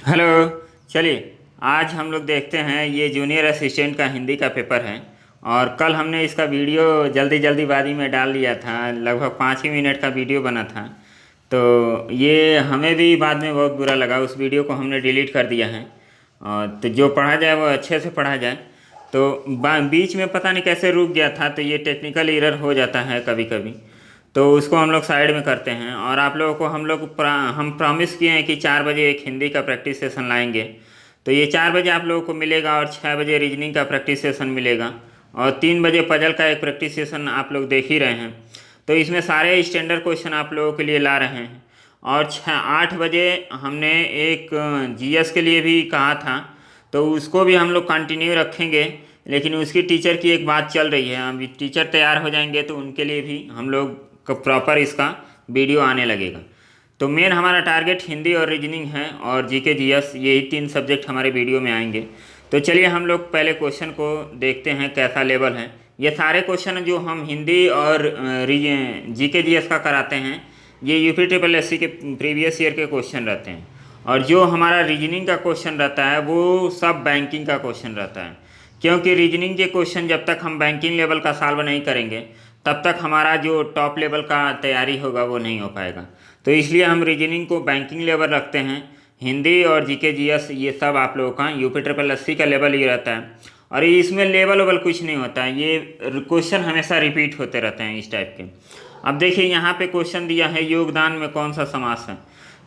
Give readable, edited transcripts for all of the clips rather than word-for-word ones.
Hello. चलिए आज हम लोग देखते हैं, ये जूनियर असिस्टेंट का हिंदी का पेपर है। और कल हमने इसका वीडियो जल्दीबाजी में डाल लिया था, लगभग 5 ही मिनट का वीडियो बना था। तो ये हमें भी बाद में बहुत बुरा लगा, उस वीडियो को हमने डिलीट कर दिया है। और तो जो पढ़ा जाए वो अच्छे से पढ़ा जाए। तो बीच में पता नहीं कैसे रुक गया था, तो ये टेक्निकल एरर हो जाता है कभी कभी। तो उसको हम लोग साइड में करते हैं, और आप लोगों को हम प्रॉमिस किए हैं कि 4 बजे एक हिंदी का प्रैक्टिस सेशन लाएंगे। तो ये 4 बजे आप लोगों को मिलेगा, और 6 बजे रीजनिंग का प्रैक्टिस सेशन मिलेगा, और 3 बजे पजल का एक प्रैक्टिस सेशन आप लोग देख ही रहे हैं। तो इसमें सारे स्टैंडर्ड क्वेश्चन आप लोगों के लिए ला रहे हैं। और 8 बजे हमने एक जीएस के लिए भी कहा था, तो उसको भी हम लोग कंटिन्यू रखेंगे। लेकिन उसकी टीचर की एक बात चल रही है, अभी टीचर तैयार हो जाएंगे तो उनके लिए भी हम लोग का प्रॉपर इसका वीडियो आने लगेगा। तो मेन हमारा टारगेट हिंदी और रीजनिंग है, और जीके जीएस, यही 3 सब्जेक्ट हमारे वीडियो में आएंगे। तो चलिए हम लोग पहले क्वेश्चन को देखते हैं कैसा लेवल है। ये सारे क्वेश्चन जो हम हिंदी और जीके जीएस का कराते हैं, ये यूपी ट्रिपल एससी के प्रीवियस ईयर के क्वेश्चन रहते हैं। और जो हमारा रीजनिंग का क्वेश्चन रहता है वो सब बैंकिंग का क्वेश्चन रहता है। क्योंकि रीजनिंग के क्वेश्चन जब तक हम बैंकिंग लेवल का सॉल्व नहीं करेंगे, तब तक हमारा जो टॉप लेवल का तैयारी होगा वो नहीं हो पाएगा। तो इसलिए हम रीजनिंग को बैंकिंग लेवल रखते हैं। हिंदी और जीके जीएस ये सब आप लोगों का यूपी ट्रिपल एससी का लेवल ही रहता है। और इसमें लेवल वेवल कुछ नहीं होता है, ये क्वेश्चन हमेशा रिपीट होते रहते हैं इस टाइप के। अब देखिए यहाँ पे क्वेश्चन दिया है, योगदान में कौन सा समास है।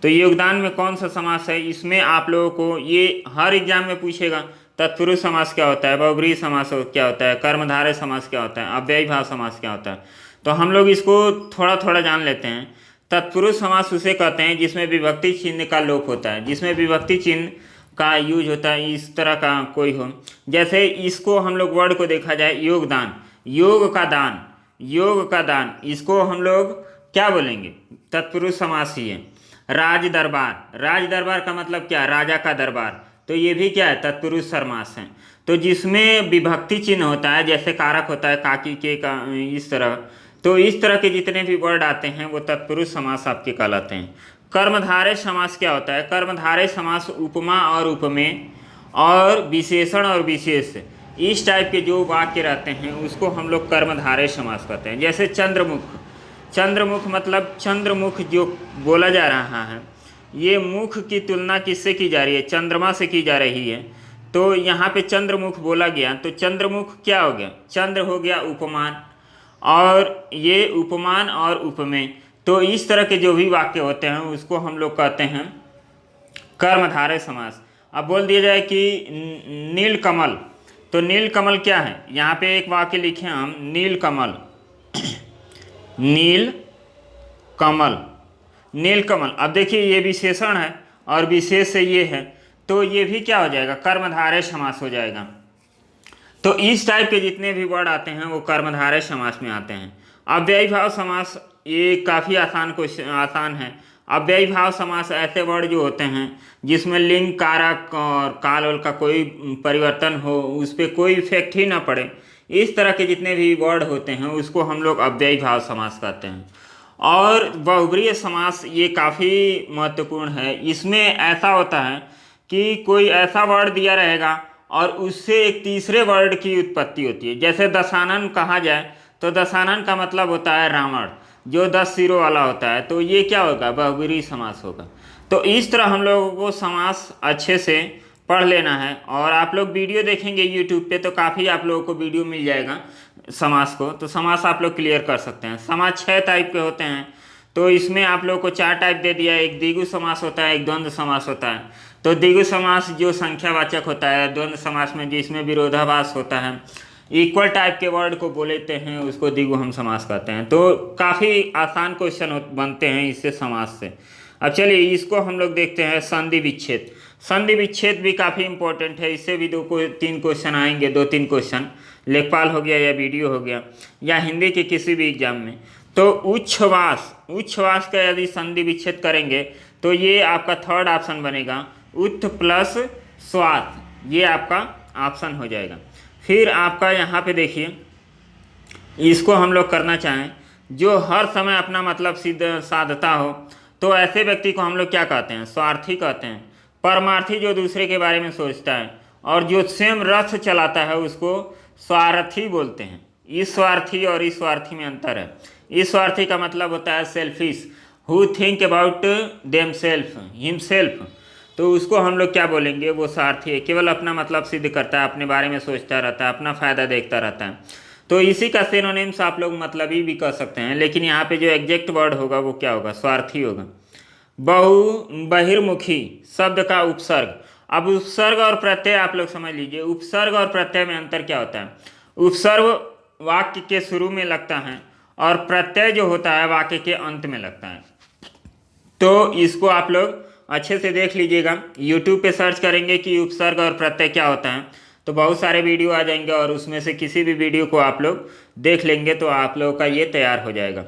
तो योगदान में कौन सा समास है, इसमें आप लोगों को ये हर एग्जाम में पूछेगा। तत्पुरुष समास क्या होता है, बहुब्रीहि समास क्या होता है, कर्मधारय समास क्या होता है, अव्ययी भाव समास क्या होता है। तो हम लोग इसको थोड़ा थोड़ा जान लेते हैं। तत्पुरुष समास उसे कहते हैं जिसमें विभक्ति चिन्ह का लोप होता है, जिसमें विभक्ति चिन्ह का यूज होता है, इस तरह का कोई हो। जैसे इसको हम लोग वर्ड को देखा जाए, योगदान, योग का दान, योग का दान, इसको हम लोग क्या बोलेंगे, तत्पुरुष समास ही है। राज दरबार, राज दरबार का मतलब क्या, राजा का दरबार, तो ये भी क्या है, तत्पुरुष समास है। तो जिसमें विभक्ति चिन्ह होता है, जैसे कारक होता है काकी के का, इस तरह, तो इस तरह के जितने भी वर्ड आते हैं वो तत्पुरुष समास आपके कहलाते हैं। कर्मधारय समास क्या होता है, कर्मधारय समास उपमा और उपमेय और विशेषण और विशेष, इस टाइप के जो वाक्य रहते हैं उसको हम लोग कर्मधारय समास कहते हैं। जैसे चंद्रमुख, चंद्रमुख मतलब चंद्रमुख जो बोला जा रहा है, ये मुख की तुलना किससे की जा रही है, चंद्रमा से की जा रही है। तो यहाँ पे चंद्रमुख बोला गया, तो चंद्रमुख क्या हो गया, चंद्र हो गया उपमान, और ये उपमान और उपमेय। तो इस तरह के जो भी वाक्य होते हैं उसको हम लोग कहते हैं कर्मधारय समास। अब बोल दिया जाए कि नीलकमल, तो नीलकमल क्या है, यहाँ पे एक वाक्य लिखे हम, नीलकमल, नील कमल, नीलकमल। अब देखिए ये विशेषण है और विशेष से ये है, तो ये भी क्या हो जाएगा, कर्मधारय समास हो जाएगा। तो इस टाइप के जितने भी वर्ड आते हैं वो कर्मधारय समास में आते हैं। अव्ययी भाव समास, ये काफ़ी आसान है। अव्ययी भाव समास ऐसे वर्ड जो होते हैं जिसमें लिंग, कारक और काल वाल का कोई परिवर्तन हो, उस पर कोई इफेक्ट ही ना पड़े, इस तरह के जितने भी वर्ड होते हैं उसको हम लोग अव्ययी भाव समास कहते हैं। और बहुब्रीहि समास ये काफ़ी महत्वपूर्ण है। इसमें ऐसा होता है कि कोई ऐसा वर्ड दिया रहेगा और उससे एक तीसरे वर्ड की उत्पत्ति होती है। जैसे दशानन कहा जाए, तो दशानन का मतलब होता है रावण, जो 10 सिरों वाला होता है, तो ये क्या होगा, बहुब्रीहि समास होगा। तो इस तरह हम लोगों को समास अच्छे से पढ़ लेना है। और आप लोग वीडियो देखेंगे यूट्यूब पे तो काफ़ी आप लोगों को वीडियो मिल जाएगा समास को, तो समास आप लोग क्लियर कर सकते हैं। समास 6 टाइप के होते हैं, तो इसमें आप लोगों को 4 टाइप दे दिया। एक द्विगु समास होता है, एक द्वंद्व समास होता है। तो द्विगु समास जो संख्यावाचक होता है, द्वंद्व समास में जिसमें विरोधाभास होता है, इक्वल टाइप के वर्ड को बोलते हैं, उसको द्विगु हम समास कहते हैं। तो काफ़ी आसान क्वेश्चन बनते हैं इससे, समास से। अब चलिए इसको हम लोग देखते हैं, संधि विच्छेद। संधि विच्छेद भी काफ़ी इंपॉर्टेंट है, इससे भी 2-3 क्वेश्चन आएंगे, 2-3 क्वेश्चन, लेखपाल हो गया या वीडियो हो गया या हिंदी के किसी भी एग्जाम में। तो उच्छ्वास, उच्छ्वास का यदि संधि विच्छेद करेंगे तो ये आपका थर्ड ऑप्शन बनेगा, उत्थ प्लस स्वाथ, ये आपका ऑप्शन हो जाएगा। फिर आपका यहाँ पे देखिए, इसको हम लोग करना चाहें, जो हर समय अपना मतलब सिद्ध साधता हो, तो ऐसे व्यक्ति को हम लोग क्या कहते हैं, स्वार्थी कहते हैं। परमार्थी जो दूसरे के बारे में सोचता है, और जो स्वयं रथ चलाता है उसको स्वार्थी बोलते हैं। इस स्वार्थी और इस स्वार्थी में अंतर है। इस स्वार्थी का मतलब होता है selfish, who think about them self himself, तो उसको हम लोग क्या बोलेंगे, वो स्वार्थी है, केवल अपना मतलब सिद्ध करता है, अपने बारे में सोचता रहता है, अपना फ़ायदा देखता रहता है। तो इसी का सिनोनिम्स आप लोग मतलबी भी कह सकते हैं, लेकिन यहाँ पे जो एग्जैक्ट वर्ड होगा वो क्या होगा, स्वार्थी होगा। बहिर्मुखी शब्द का उपसर्ग। अब उपसर्ग और प्रत्यय आप लोग समझ लीजिए। उपसर्ग और प्रत्यय में अंतर क्या होता है। उपसर्ग वाक्य के शुरू में लगता है और प्रत्यय जो होता है वाक्य के अंत में लगता है। तो इसको आप लोग अच्छे से देख लीजिएगा। यूट्यूब पे सर्च करेंगे कि उपसर्ग और प्रत्यय क्या होता है तो बहुत सारे वीडियो आ जाएंगे, और उसमें से किसी भी वीडियो को आप लोग देख लेंगे तो आप लोगों का ये तैयार हो जाएगा।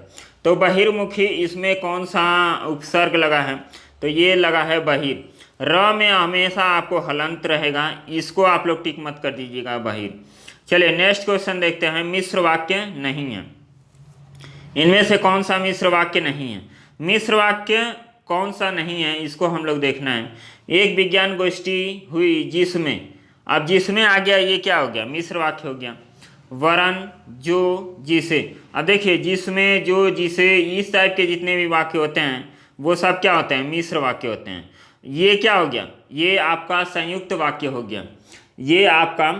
तो बहिर्मुखी, इसमें कौन सा उपसर्ग लगा है, तो ये लगा है बहिर। र में हमेशा आपको हलंत रहेगा, इसको आप लोग टिक मत कर दीजिएगा, बहिर। चलिए नेक्स्ट क्वेश्चन देखते हैं। मिश्र वाक्य नहीं है, इनमें से कौन सा मिश्र वाक्य नहीं है। मिश्र वाक्य कौन सा नहीं है इसको हम लोग देखना है। एक विज्ञान गोष्ठी हुई जिसमें, अब जिसमें आ गया ये क्या हो गया, मिश्र वाक्य हो गया। वरन, जो, जिसे। अब देखिए जिसमें, जो, जिसे, इस टाइप के जितने भी वाक्य होते हैं वो सब क्या होते हैं, मिश्र वाक्य होते हैं। ये क्या हो गया, ये आपका संयुक्त वाक्य हो गया, ये आपका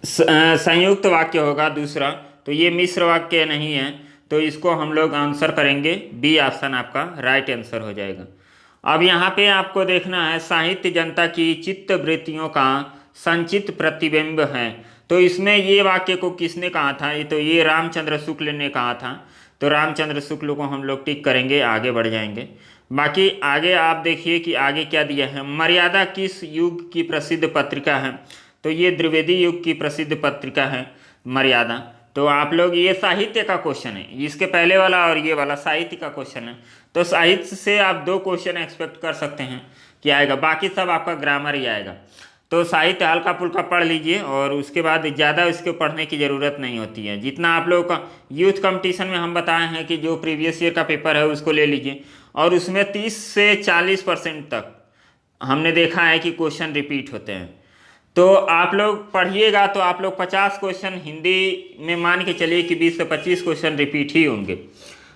संयुक्त वाक्य होगा दूसरा। तो ये मिश्र वाक्य नहीं है, तो इसको हम लोग आंसर करेंगे बी ऑप्शन आपका राइट आंसर हो जाएगा। अब यहाँ पे आपको देखना है साहित्य जनता की चित्त वृत्तियों का संचित प्रतिबिंब है। तो इसमें ये वाक्य को किसने कहा था, ये तो ये रामचंद्र शुक्ल ने कहा था। तो रामचंद्र शुक्ल को हम लोग टिक करेंगे, आगे बढ़ जाएंगे। बाकी आगे आप देखिए कि आगे क्या दिया है। मर्यादा किस युग की प्रसिद्ध पत्रिका है, तो ये द्विवेदी युग की प्रसिद्ध पत्रिका है मर्यादा। तो आप लोग, ये साहित्य का क्वेश्चन है, इसके पहले वाला और ये वाला साहित्य का क्वेश्चन है। तो साहित्य से आप 2 क्वेश्चन एक्सपेक्ट कर सकते हैं कि आएगा, बाकी सब आपका ग्रामर ही आएगा। तो साहित्य हल्का फुल्का पढ़ लीजिए, और उसके बाद ज़्यादा इसको पढ़ने की ज़रूरत नहीं होती है। जितना आप लोगों का यूथ कंपटीशन में हम बताए हैं कि जो प्रीवियस ईयर का पेपर है उसको ले लीजिए, और उसमें 30 से 40% तक हमने देखा है कि क्वेश्चन रिपीट होते हैं। तो आप लोग पढ़िएगा तो आप लोग 50 क्वेश्चन हिंदी में मान के चलिए कि 20 से 25 क्वेश्चन रिपीट ही होंगे।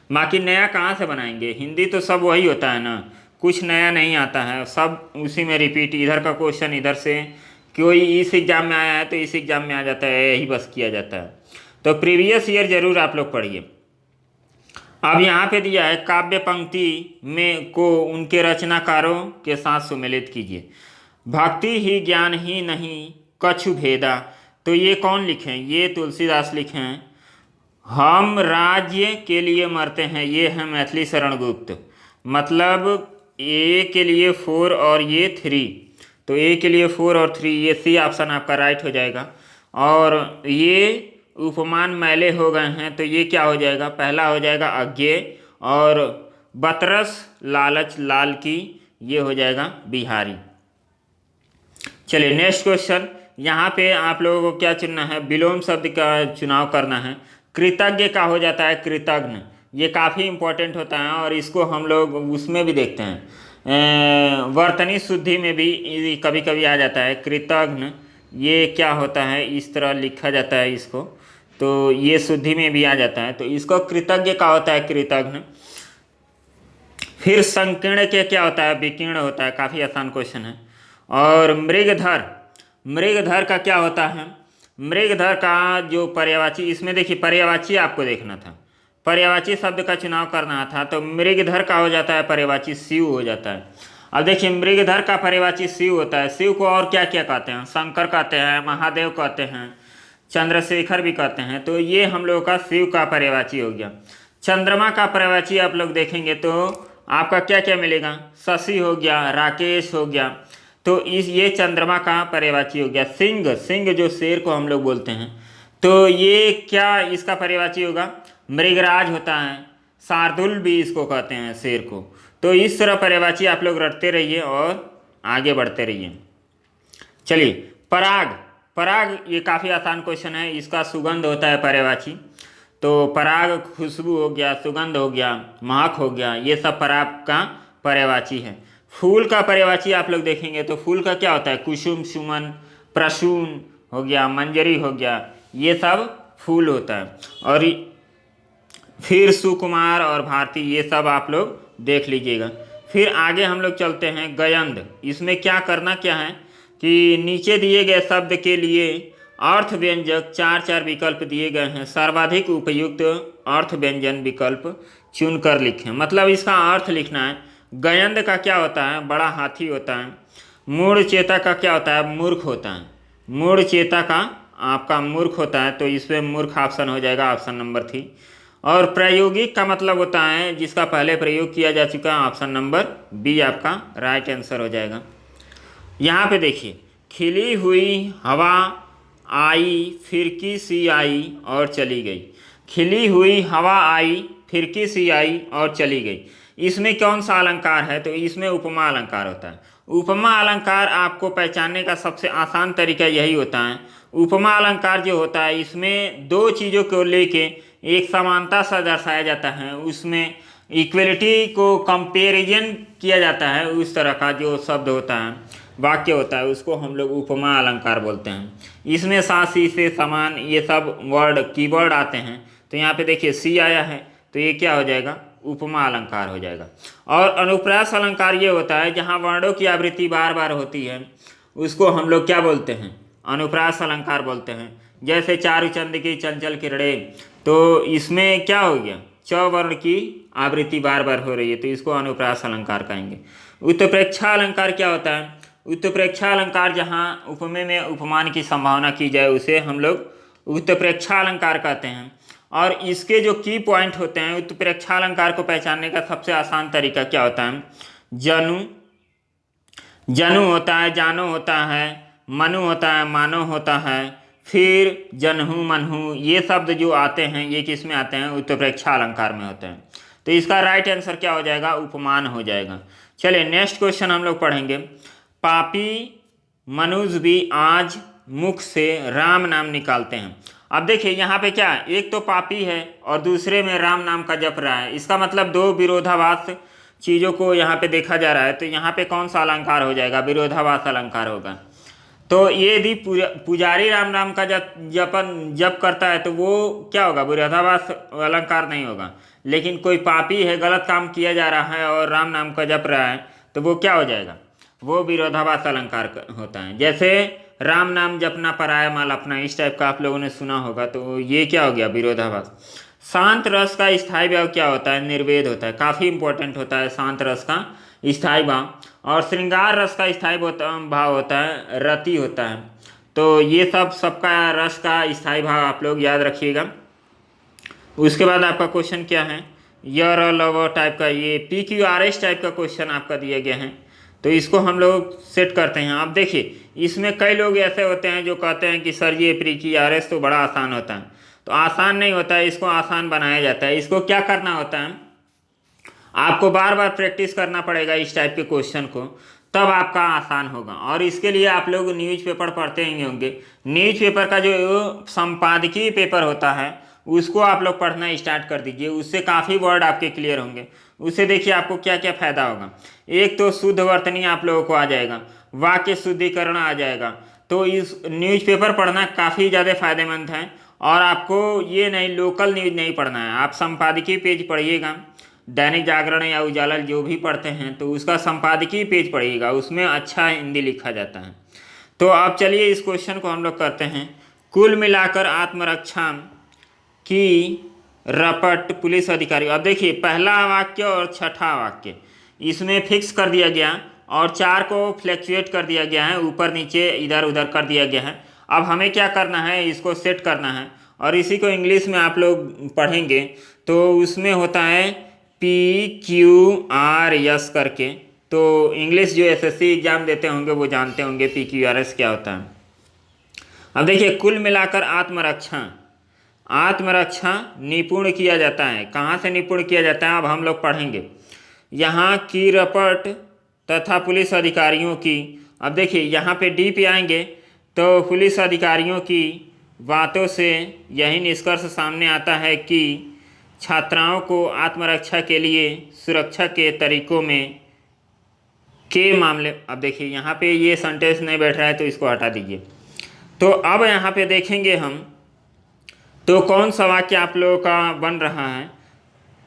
बाकी नया कहाँ से बनाएंगे, हिंदी तो सब वही होता है ना, कुछ नया नहीं आता है, सब उसी में रिपीट। इधर का क्वेश्चन इधर से, कोई इस एग्ज़ाम में आया है तो इस एग्ज़ाम में आ जाता है, यही बस किया जाता है। तो प्रीवियस ईयर जरूर आप लोग पढ़िए। अब यहाँ पे दिया है काव्य पंक्ति में को उनके रचनाकारों के साथ सुमेलित कीजिए। भक्ति ही ज्ञान ही नहीं कछु भेदा, तो ये कौन लिखे हैं, ये तुलसीदास लिखे हैं। हम राज्य के लिए मरते हैं, ये है मैथिली शरण गुप्त। मतलब ए के लिए 4 और ये 3, तो ए के लिए 4 और 3, ये सी ऑप्शन आपका राइट हो जाएगा। और ये उपमान मैले हो गए हैं, तो ये क्या हो जाएगा, पहला हो जाएगा अज्ञेय, और बतरस लालच लाल की, ये हो जाएगा बिहारी। चलिए नेक्स्ट क्वेश्चन। यहाँ पे आप लोगों को क्या चुनना है, विलोम शब्द का चुनाव करना है। कृतज्ञ का हो जाता है कृतज्ञ, ये काफ़ी इंपॉर्टेंट होता है, और इसको हम लोग उसमें भी देखते हैं, वर्तनी शुद्धि में भी कभी कभी आ जाता है कृतज्ञ। ये क्या होता है, इस तरह लिखा जाता है इसको, तो ये शुद्धि में भी आ जाता है, तो इसको कृतज्ञ का होता है कृतज्ञ। फिर संकीर्ण के क्या होता है, विकीर्ण होता है, काफ़ी आसान क्वेश्चन है। और मृगधर, मृगधर का क्या होता है, मृगधर का जो पर्यायवाची, इसमें देखिए पर्यायवाची आपको देखना था, पर्यायवाची शब्द का चुनाव करना था, तो मृगधर का हो जाता है पर्यायवाची शिव हो जाता है। अब देखिए मृगधर का पर्यायवाची शिव होता है। शिव को और क्या क्या कहते हैं, शंकर कहते हैं, महादेव कहते हैं, चंद्रशेखर भी कहते हैं, तो ये हम लोगों का शिव का पर्यायवाची हो गया। चंद्रमा का पर्यायवाची आप लोग देखेंगे तो आपका क्या क्या मिलेगा, शशि हो गया, राकेश हो गया, तो इस ये चंद्रमा का पर्यायवाची हो गया। सिंह, सिंह जो शेर को हम लोग बोलते हैं, तो ये क्या इसका पर्यायवाची होगा, मृगराज होता है। शार्दुल भी इसको कहते हैं शेर को। तो इस तरह पर्यायवाची आप लोग रटते रहिए और आगे बढ़ते रहिए। चलिए पराग, पराग ये काफ़ी आसान क्वेश्चन है, इसका सुगंध होता है पर्यायवाची। तो पराग खुशबू हो गया, सुगंध हो गया, महक हो गया, ये सब पराग का पर्यायवाची है। फूल का पर्यायवाची आप लोग देखेंगे तो फूल का क्या होता है, कुसुम, सुमन, प्रसून हो गया, मंजरी हो गया, ये सब फूल होता है। और फिर सुकुमार और भारती, ये सब आप लोग देख लीजिएगा। फिर आगे हम लोग चलते हैं गयंद। इसमें क्या करना क्या है कि नीचे दिए गए शब्द के लिए अर्थ व्यंजक चार चार विकल्प दिए गए हैं, सर्वाधिक उपयुक्त अर्थ व्यंजन विकल्प चुनकर लिखें। मतलब इसका अर्थ लिखना है। गयंद का क्या होता है, बड़ा हाथी होता है। मूढ़ चेता का क्या होता है, मूर्ख होता है। मूढ़ चेता का आपका मूर्ख होता है, तो इसमें मूर्ख ऑप्शन हो जाएगा, ऑप्शन नंबर 3। और प्रायोगिक का मतलब होता है जिसका पहले प्रयोग किया जा चुका है, ऑप्शन नंबर बी आपका राइट आंसर हो जाएगा। यहाँ पे देखिए, खिली हुई हवा आई, फिरकी सी आई और चली गई। खिली हुई हवा आई, फिरकी सी आई और चली गई। इसमें कौन सा अलंकार है, तो इसमें उपमा अलंकार होता है। उपमा अलंकार आपको पहचानने का सबसे आसान तरीका यही होता है। उपमा अलंकार जो होता है, इसमें दो चीज़ों को लेके एक समानता सा दर्शाया जाता है, उसमें इक्वलिटी को कंपेरिजन किया जाता है। उस तरह का जो शब्द होता है, वाक्य होता है, उसको हम लोग उपमा अलंकार बोलते हैं। इसमें सासी से, समान, ये सब वर्ड कीवर्ड आते हैं। तो यहाँ पे देखिए सी आया है, तो ये क्या हो जाएगा, उपमा अलंकार हो जाएगा। और अनुप्रास अलंकार ये होता है जहाँ वर्णों की आवृत्ति बार बार होती है, उसको हम लोग क्या बोलते हैं, अनुप्रास अलंकार बोलते हैं। जैसे चारुचंद की चंचल किरणें, तो इसमें क्या हो गया, च वर्ण की आवृत्ति बार बार हो रही है, तो इसको अनुप्रास अलंकार कहेंगे। उत्प्रेक्षा अलंकार क्या होता है, उत्प्रेक्षा अलंकार जहाँ उपमेय में उपमान की संभावना की जाए उसे हम लोग उत्प्रेक्षा अलंकार कहते हैं। और इसके जो की पॉइंट होते हैं, उत्प्रेक्षा अलंकार को पहचानने का सबसे आसान तरीका क्या होता है, जनु, जनु होता है, जानो होता है, मनु होता है, मानो होता है, फिर जनहु, मनहु, ये शब्द जो आते हैं ये किस में आते हैं, उत्प्रेक्षा अलंकार में होते हैं। तो इसका राइट आंसर क्या हो जाएगा, उपमान हो जाएगा। चलिए नेक्स्ट क्वेश्चन हम लोग पढ़ेंगे। पापी मनुज भी आज मुख से राम नाम निकालते हैं। अब देखिए यहाँ पे क्या, एक तो पापी है और दूसरे में राम नाम का जप रहा है। इसका मतलब दो विरोधाभास चीज़ों को यहाँ पे देखा जा रहा है। तो यहाँ पे कौन सा अलंकार हो जाएगा, विरोधाभास अलंकार होगा। तो ये यदि पुजारी राम नाम का जप करता है तो वो क्या होगा, विरोधाभास अलंकार नहीं होगा। लेकिन कोई पापी है, गलत काम किया जा रहा है और राम नाम का जप रहा है, तो वो क्या हो जाएगा, वो विरोधाभास अलंकार होता है। जैसे राम नाम जपना पराया माल अपना, इस टाइप का आप लोगों ने सुना होगा, तो ये क्या हो गया, विरोधाभास। शांत रस का स्थायी भाव क्या होता है, निर्वेद होता है। काफ़ी इंपॉर्टेंट होता है शांत रस का स्थायी भाव। और श्रृंगार रस का स्थायी भाव होता है, रति होता है। तो ये सबका रस का स्थायी भाव आप लोग याद रखिएगा। उसके बाद आपका क्वेश्चन क्या है, यर लव टाइप का, ये PQRS टाइप का क्वेश्चन आपका दिया गया है। तो इसको हम लोग सेट करते हैं। आप देखिए इसमें कई लोग ऐसे होते हैं जो कहते हैं कि सर ये PQRS तो बड़ा आसान होता है। तो आसान नहीं होता है, इसको आसान बनाया जाता है। इसको क्या करना होता है, आपको बार बार प्रैक्टिस करना पड़ेगा इस टाइप के क्वेश्चन को, तब आपका आसान होगा। और इसके लिए आप लोग न्यूज़पेपर पढ़ते ही होंगे। न्यूज़पेपर का जो संपादकीय पेपर होता है उसको आप लोग पढ़ना स्टार्ट कर दीजिए, उससे काफ़ी वर्ड आपके क्लियर होंगे। उससे देखिए आपको क्या क्या फ़ायदा होगा। एक तो शुद्ध वर्तनी आप लोगों को आ जाएगा, वाक्य शुद्धिकरण आ जाएगा। तो इस न्यूज़पेपर पढ़ना काफ़ी ज़्यादा फायदेमंद है। और आपको ये नहीं, लोकल न्यूज़ नहीं पढ़ना है, आप संपादकीय पेज पढ़िएगा। दैनिक जागरण या उजाला जो भी पढ़ते हैं तो उसका संपादकीय पेज पढ़िएगा, उसमें अच्छा हिंदी लिखा जाता है। तो आप चलिए इस क्वेश्चन को हम लोग करते हैं। कुल मिलाकर आत्मरक्षा की रपट पुलिस अधिकारी। अब देखिए पहला वाक्य और छठा वाक्य इसमें फिक्स कर दिया गया और चार को फ्लैक्चुएट कर दिया गया है, ऊपर नीचे इधर उधर कर दिया गया है। अब हमें क्या करना है, इसको सेट करना है। और इसी को इंग्लिश में आप लोग पढ़ेंगे तो उसमें होता है PQRS करके। तो इंग्लिश जो SSC एग्जाम देते होंगे वो जानते होंगे PQRS क्या होता है। अब देखिए कुल मिलाकर आत्मरक्षा निपुण किया जाता है। कहाँ से निपुण किया जाता है अब हम लोग पढ़ेंगे। यहाँ की रपट तथा पुलिस अधिकारियों की। अब देखिए यहाँ पे डी पे आएंगे तो पुलिस अधिकारियों की बातों से यही निष्कर्ष सामने आता है कि छात्राओं को आत्मरक्षा के लिए सुरक्षा के तरीकों में के मामले, अब देखिए यहाँ पे ये सेंटेंस नहीं बैठ रहा है तो इसको हटा दीजिए। तो अब यहाँ पे देखेंगे हम, तो कौन सा वाक्य आप लोगों का बन रहा है।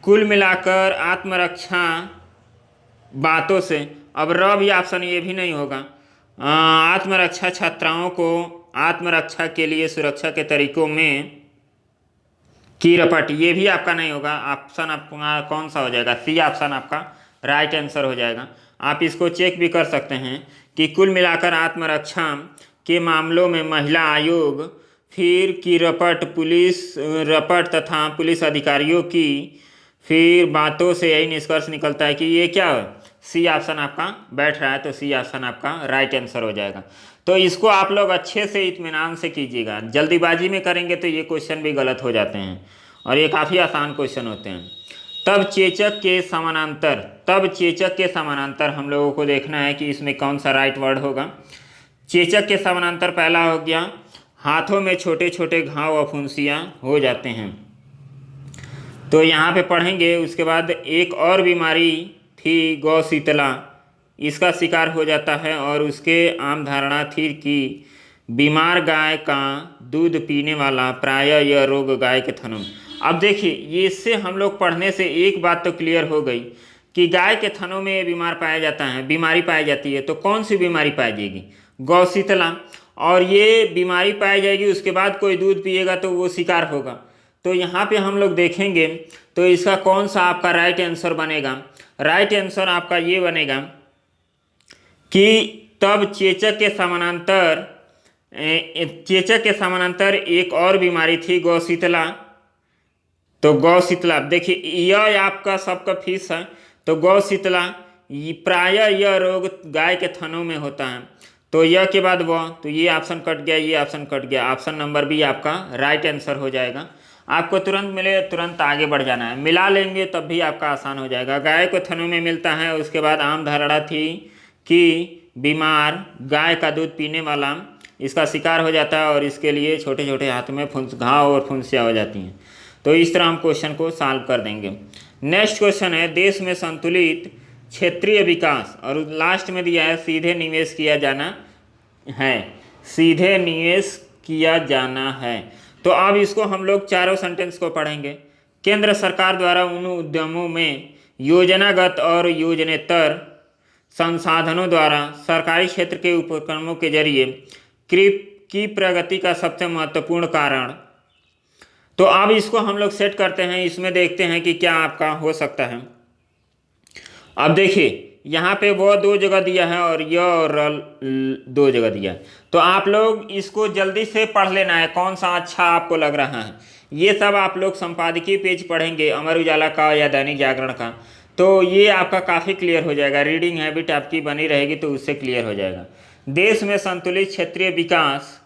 कुल मिलाकर आत्मरक्षा बातों से, अब र भी ऑप्शन ये भी नहीं होगा। आत्मरक्षा छात्राओं को आत्मरक्षा के लिए सुरक्षा के तरीकों में की रपट, ये भी आपका नहीं होगा। ऑप्शन आपका कौन सा हो जाएगा, सी ऑप्शन आपका राइट आंसर हो जाएगा। आप इसको चेक भी कर सकते हैं कि कुल मिलाकर आत्मरक्षा के मामलों में महिला आयोग, फिर की रपट, पुलिस रपट तथा पुलिस अधिकारियों की फिर बातों से यही निष्कर्ष निकलता है कि ये क्या है, सी ऑप्शन आपका बैठ रहा है, तो सी ऑप्शन आपका राइट आंसर हो जाएगा। तो इसको आप लोग अच्छे से इत्मीनान से कीजिएगा, जल्दीबाजी में करेंगे तो ये क्वेश्चन भी गलत हो जाते हैं और ये काफ़ी आसान क्वेश्चन होते हैं। तब चेचक के समानांतर हम लोगों को देखना है कि इसमें कौन सा राइट वर्ड होगा। चेचक के समानांतर पहला हो गया, हाथों में छोटे छोटे घाव और फुंसियाँ हो जाते हैं। तो यहाँ पे पढ़ेंगे। उसके बाद एक और बीमारी थी गौशीतला, इसका शिकार हो जाता है और उसके आम धारणा थी कि बीमार गाय का दूध पीने वाला प्रायः यह रोग गाय के थनों में। अब देखिए ये इससे हम लोग पढ़ने से एक बात तो क्लियर हो गई कि गाय के थनों में ये बीमार पाया जाता है, बीमारी पाई जाती है। तो कौन सी बीमारी पाई जाएगी, गौशीतला, और ये बीमारी पाई जाएगी उसके बाद कोई दूध पिएगा तो वो शिकार होगा। तो यहाँ पे हम लोग देखेंगे तो इसका कौन सा आपका राइट आंसर बनेगा। राइट आंसर आपका ये बनेगा कि तब चेचक के समानांतर एक और बीमारी थी गौशीतला। तो गौशीतला देखिए यह आपका सबका फीस है। तो गौशीतला प्रायः यह रोग गाय के थनों में होता है। तो यह के बाद वह, तो ये ऑप्शन कट गया, ये ऑप्शन कट गया। ऑप्शन नंबर बी आपका राइट आंसर हो जाएगा। आपको तुरंत मिले तुरंत आगे बढ़ जाना है, मिला लेंगे तब भी आपका आसान हो जाएगा। गाय को थनों में मिलता है, उसके बाद आम धारणा थी कि बीमार गाय का दूध पीने वाला इसका शिकार हो जाता है और इसके लिए छोटे छोटे हाथ में घाव और फुंसियाँ हो जाती हैं। तो इस तरह हम क्वेश्चन को सॉल्व कर देंगे। नेक्स्ट क्वेश्चन है, देश में संतुलित क्षेत्रीय विकास, और लास्ट में दिया है सीधे निवेश किया जाना है, सीधे निवेश किया जाना है। तो अब इसको हम लोग चारों सेंटेंस को पढ़ेंगे। केंद्र सरकार द्वारा उन उद्यमों में योजनागत और योजनेतर संसाधनों द्वारा सरकारी क्षेत्र के उपक्रमों के जरिए की प्रगति का सबसे महत्वपूर्ण कारण। तो अब इसको हम लोग सेट करते हैं, इसमें देखते हैं कि क्या आपका हो सकता है। अब देखिए यहाँ पे वो 2 जगह दिया है और यह और 2 जगह दिया है। तो आप लोग इसको जल्दी से पढ़ लेना है, कौन सा अच्छा आपको लग रहा है। ये सब आप लोग संपादकीय पेज पढ़ेंगे अमर उजाला का या दैनिक जागरण का, तो ये आपका काफ़ी क्लियर हो जाएगा। रीडिंग हैबिट आपकी बनी रहेगी तो उससे क्लियर हो जाएगा। देश में संतुलित क्षेत्रीय विकास,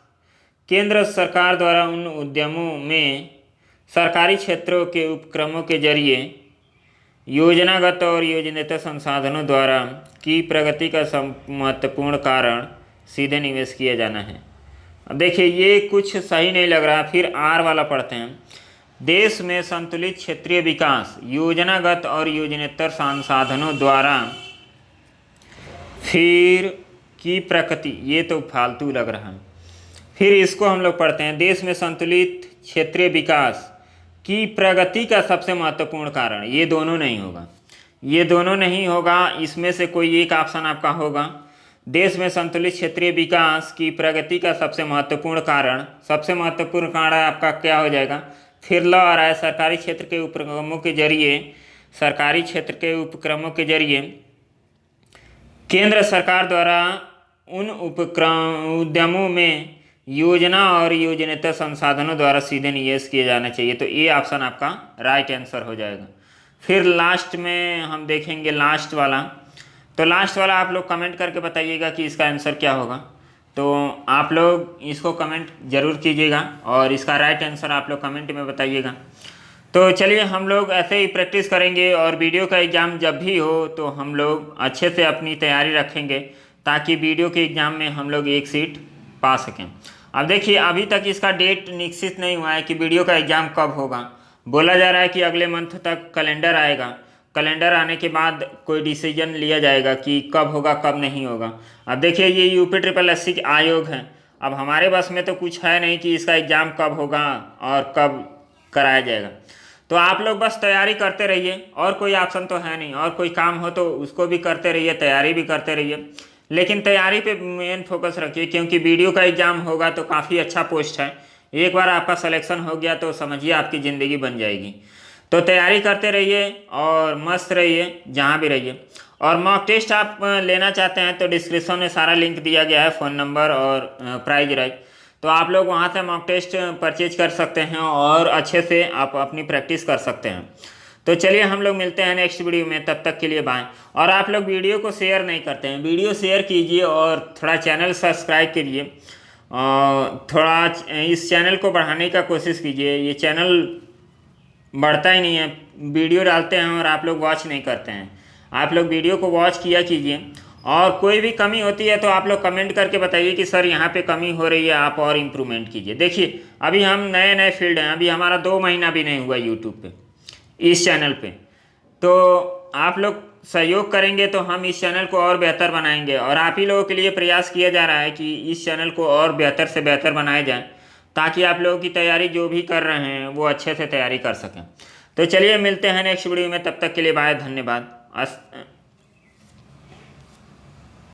केंद्र सरकार द्वारा उन उद्यमों में सरकारी क्षेत्रों के उपक्रमों के जरिए योजनागत और योजनेतर संसाधनों द्वारा की प्रगति का महत्वपूर्ण कारण सीधे निवेश किया जाना है। अब देखिए ये कुछ सही नहीं लग रहा, फिर आर वाला पढ़ते हैं। देश में संतुलित क्षेत्रीय विकास, योजनागत और योजनेतर संसाधनों द्वारा फिर की प्रगति, ये तो फालतू लग रहा है। फिर इसको हम लोग पढ़ते हैं, देश में संतुलित क्षेत्रीय विकास की प्रगति का सबसे महत्वपूर्ण कारण। ये दोनों नहीं होगा, ये दोनों नहीं होगा, इसमें से कोई एक ऑप्शन आपका होगा। देश में संतुलित क्षेत्रीय विकास की प्रगति का सबसे महत्वपूर्ण कारण, सबसे महत्वपूर्ण कारण आपका क्या हो जाएगा, फिर ल आ रहा है, सरकारी क्षेत्र के उपक्रमों के जरिए, सरकारी क्षेत्र के उपक्रमों के जरिए केंद्र सरकार द्वारा उन उद्यमों में योजना और योजनेतर संसाधनों द्वारा सीधे निवेश किए जाना चाहिए। तो ये ऑप्शन आपका राइट आंसर हो जाएगा। फिर लास्ट में हम देखेंगे लास्ट वाला। तो लास्ट वाला आप लोग कमेंट करके बताइएगा कि इसका आंसर क्या होगा। तो आप लोग इसको कमेंट ज़रूर कीजिएगा और इसका राइट आंसर आप लोग कमेंट में बताइएगा। तो चलिए हम लोग ऐसे ही प्रैक्टिस करेंगे और वीडियो का एग्ज़ाम जब भी हो तो हम लोग अच्छे से अपनी तैयारी रखेंगे ताकि वीडियो के एग्ज़ाम में हम लोग एक सीट पा सकें। अब देखिए अभी तक इसका डेट निश्चित नहीं हुआ है कि वीडियो का एग्ज़ाम कब होगा। बोला जा रहा है कि अगले मंथ तक कैलेंडर आएगा। कैलेंडर आने के बाद कोई डिसीजन लिया जाएगा कि कब होगा कब नहीं होगा। अब देखिए ये UP SSSC आयोग है, अब हमारे बस में तो कुछ है नहीं कि इसका एग्ज़ाम कब होगा और कब कराया जाएगा। तो आप लोग बस तैयारी करते रहिए, और कोई ऑप्शन तो है नहीं, और कोई काम हो तो उसको भी करते रहिए, तैयारी भी करते रहिए, लेकिन तैयारी पे मेन फोकस रखिए, क्योंकि वीडियो का एग्ज़ाम होगा तो काफ़ी अच्छा पोस्ट है। एक बार आपका सिलेक्शन हो गया तो समझिए आपकी ज़िंदगी बन जाएगी। तो तैयारी करते रहिए और मस्त रहिए जहाँ भी रहिए। और मॉक टेस्ट आप लेना चाहते हैं तो डिस्क्रिप्शन में सारा लिंक दिया गया है, फ़ोन नंबर और प्राइज राइज, तो आप लोग वहाँ से मॉक टेस्ट परचेज कर सकते हैं और अच्छे से आप अपनी प्रैक्टिस कर सकते हैं। तो चलिए हम लोग मिलते हैं नेक्स्ट वीडियो में, तब तक के लिए बाय। और आप लोग वीडियो को शेयर नहीं करते हैं, वीडियो शेयर कीजिए और थोड़ा चैनल सब्सक्राइब कीजिए और थोड़ा इस चैनल को बढ़ाने का कोशिश कीजिए। ये चैनल बढ़ता ही नहीं है, वीडियो डालते हैं और आप लोग वॉच नहीं करते हैं। आप लोग वीडियो को वॉच किया कीजिए, और कोई भी कमी होती है तो आप लोग कमेंट करके बताइए कि सर यहाँ पे कमी हो रही है, आप और इम्प्रूवमेंट कीजिए। देखिए अभी हम नए नए फील्ड हैं, अभी हमारा 2 महीना भी नहीं हुआ यूट्यूब पे, इस चैनल पे। तो आप लोग सहयोग करेंगे तो हम इस चैनल को और बेहतर बनाएंगे, और आप ही लोगों के लिए प्रयास किया जा रहा है कि इस चैनल को और बेहतर से बेहतर बनाया जाए, ताकि आप लोगों की तैयारी जो भी कर रहे हैं वो अच्छे से तैयारी कर सकें। तो चलिए मिलते हैं नेक्स्ट वीडियो में, तब तक के लिए बाय, धन्यवाद।